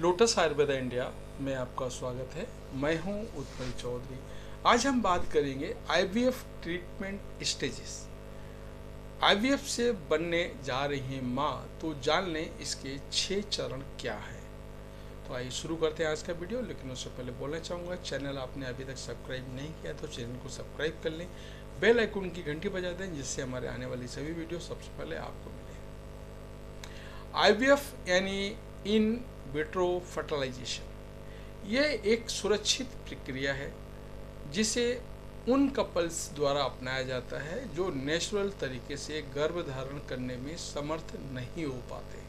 Lotus Ayurveda India में आपका स्वागत है। मैं हूं उत्पल चौधरी। आज हम बात करेंगे आईवीएफ ट्रीटमेंट स्टेजेस। आईवीएफ से बनने जा रही हैं माँ, तो जान लें इसके 6 चरण क्या हैं। तो आइए शुरू करते हैं आज का वीडियो। लेकिन उससे पहले बोलना चाहूँगा, चैनल आपने अभी तक सब्सक्राइब नहीं किया तो चैनल को सब्सक्राइब कर लें, बेल आइकन की घंटी बजा दें, जिससे हमारे आने वाली सभी वीडियो सबसे पहले आपको मिले। आईवीएफ यानी इन विट्रो फर्टिलाइजेशन, यह एक सुरक्षित प्रक्रिया है जिसे उन कपल्स द्वारा अपनाया जाता है जो नेचुरल तरीके से गर्भ धारण करने में समर्थ नहीं हो पाते।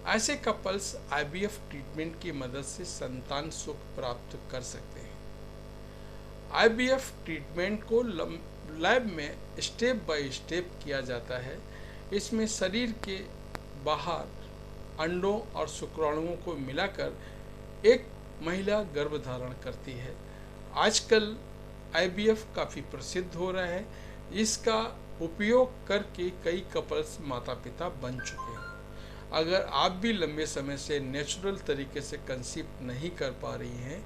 ऐसे कपल्स आईवीएफ ट्रीटमेंट की मदद से संतान सुख प्राप्त कर सकते हैं। आईवीएफ ट्रीटमेंट को लैब में स्टेप बाय स्टेप किया जाता है। इसमें शरीर के बाहर अंडों और शुक्राणुओं को मिलाकर एक महिला गर्भ धारण करती है। आजकल आईवीएफ काफ़ी प्रसिद्ध हो रहा है। इसका उपयोग करके कई कपल्स माता पिता बन चुके हैं। अगर आप भी लंबे समय से नेचुरल तरीके से कंसीव नहीं कर पा रही हैं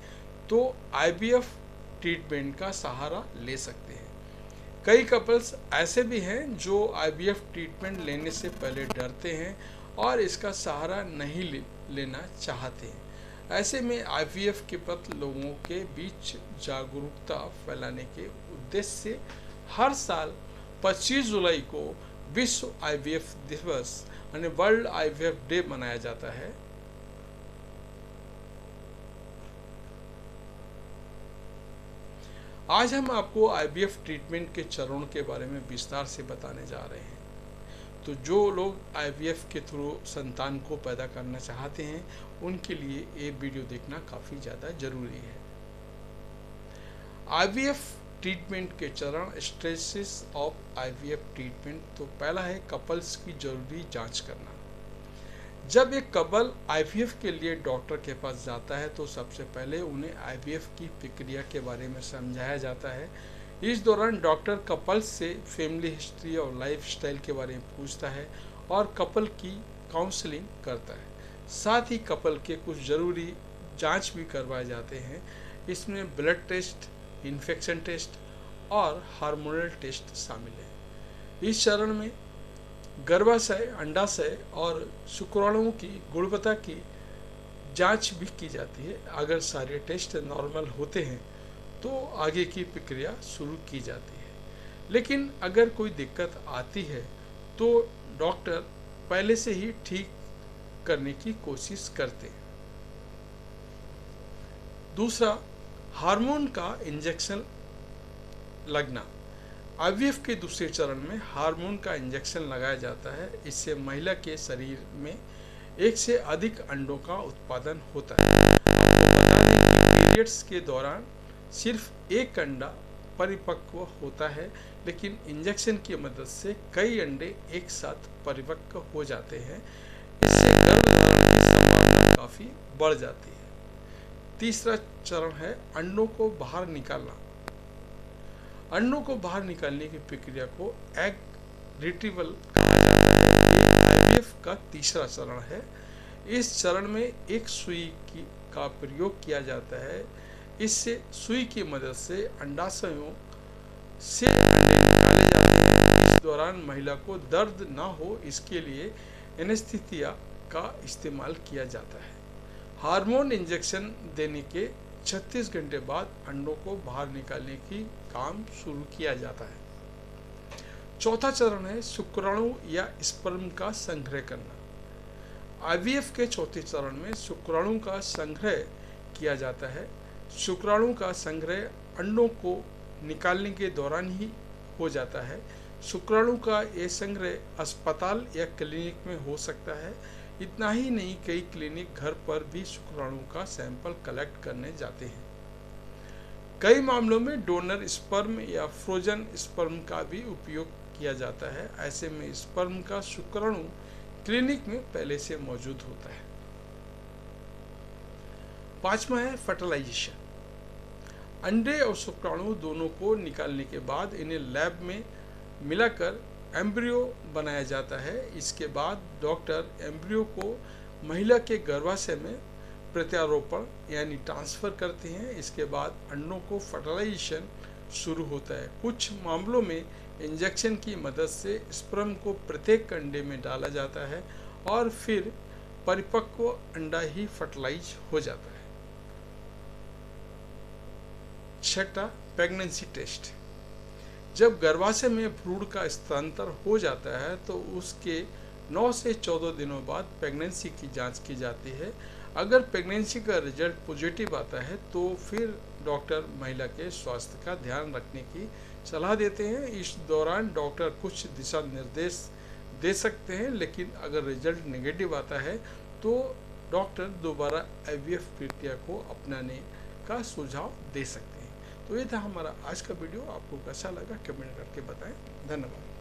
तो आईवीएफ ट्रीटमेंट का सहारा ले सकते हैं। कई कपल्स ऐसे भी हैं जो आईवीएफ ट्रीटमेंट लेने से पहले डरते हैं और इसका सहारा नहीं लेना चाहते हैं। ऐसे में आईवीएफ के प्रति लोगों के बीच जागरूकता फैलाने के उद्देश्य से हर साल 25 जुलाई को विश्व आईवीएफ दिवस यानी वर्ल्ड आईवीएफ डे मनाया जाता है। आज हम आपको आईवीएफ ट्रीटमेंट के चरणों के बारे में विस्तार से बताने जा रहे हैं। तो जो लोग आईवीएफ के थ्रू संतान को पैदा करना चाहते हैं उनके लिए ये वीडियो देखना काफ़ी ज़्यादा ज़रूरी है। आईवीएफ ट्रीटमेंट के चरण, स्टेजेस ऑफ आईवीएफ ट्रीटमेंट। तो पहला है कपल्स की जरूरी जांच करना। जब एक कपल आईवीएफ के लिए डॉक्टर के पास जाता है तो सबसे पहले उन्हें आईवीएफ की प्रक्रिया के बारे में समझाया जाता है। इस दौरान डॉक्टर कपल्स से फैमिली हिस्ट्री और लाइफस्टाइल के बारे में पूछता है और कपल की काउंसलिंग करता है। साथ ही कपल के कुछ ज़रूरी जांच भी करवाए जाते हैं। इसमें ब्लड टेस्ट, इन्फेक्शन टेस्ट और हार्मोनल टेस्ट शामिल है। इस चरण में गर्भाशय, अंडाशय और शुक्राणुओं की गुणवत्ता की जांच भी की जाती है। अगर सारे टेस्ट नॉर्मल होते हैं तो आगे की प्रक्रिया शुरू की जाती है। लेकिन अगर कोई दिक्कत आती है तो डॉक्टर पहले से ही ठीक करने की कोशिश करते हैं। दूसरा, हार्मोन का इंजेक्शन लगना। आईवीएफ के दूसरे चरण में हार्मोन का इंजेक्शन लगाया जाता है। इससे महिला के शरीर में एक से अधिक अंडों का उत्पादन होता है। आपको बता दें कि पीरियड्स के दौरान सिर्फ एक अंडा परिपक्व होता है, लेकिन इंजेक्शन की मदद से कई अंडे एक साथ परिपक्व हो जाते हैं। इससे गर्भधारण की संभावना काफ़ी बढ़ जाती है। तीसरा चरण है अंडों को बाहर निकालना। अंडों को बाहर निकालने की प्रक्रिया को एग रिट्रीवल कहा जाता है। आईवीएफ का तीसरा चरण है। इस चरण में एक सुई का प्रयोग किया जाता है। इससे सुई की मदद से अंडाशयों से अंडे निकाले जाते हैं। इस दौरान महिला को दर्द ना हो इसके लिए एनेस्थीसिया का इस्तेमाल किया जाता है। हार्मोन इंजेक्शन देने के 36 घंटे बाद अंडों को बाहर निकालने की काम शुरू किया जाता है। चौथा चरण है शुक्राणु या स्पर्म का संग्रह करना। आईवीएफ के चौथे चरण में शुक्राणु का संग्रह किया जाता है। शुक्राणु का संग्रह अंडों को निकालने के दौरान ही हो जाता है। शुक्राणु का ये संग्रह अस्पताल या क्लिनिक में हो सकता है। इतना ही नहीं, कई क्लिनिक घर पर भी शुक्राणु का सैंपल कलेक्ट करने जाते हैं। कई मामलों में डोनर स्पर्म या फ्रोजन स्पर्म का भी उपयोग किया जाता है। ऐसे में स्पर्म का शुक्राणु क्लिनिक में पहले से मौजूद होता है। पांचवा है फर्टिलाइजेशन। अंडे और शुक्राणु दोनों को निकालने के बाद इन्हें लैब में मिलाकर एम्ब्रियो बनाया जाता है। इसके बाद डॉक्टर एम्ब्रियो को महिला के गर्भाशय में प्रत्यारोपण यानी ट्रांसफ़र करते हैं। इसके बाद अंडों को फर्टिलाइजेशन शुरू होता है। कुछ मामलों में इंजेक्शन की मदद से स्पर्म को प्रत्येक अंडे में डाला जाता है और फिर परिपक्व अंडा ही फर्टिलाइज हो जाता है। छठा, प्रेगनेंसी टेस्ट। जब गर्भाशय में भ्रूण का स्थानांतरण हो जाता है तो उसके 9 से 14 दिनों बाद प्रेगनेंसी की जांच की जाती है। अगर प्रेगनेंसी का रिजल्ट पॉजिटिव आता है तो फिर डॉक्टर महिला के स्वास्थ्य का ध्यान रखने की सलाह देते हैं। इस दौरान डॉक्टर कुछ दिशा निर्देश दे सकते हैं, लेकिन अगर रिजल्ट नेगेटिव आता है तो डॉक्टर दोबारा IVF प्रक्रिया को अपनाने का सुझाव दे सकते हैं। तो ये था हमारा आज का वीडियो। आपको कैसा लगा कमेंट करके बताएं। धन्यवाद।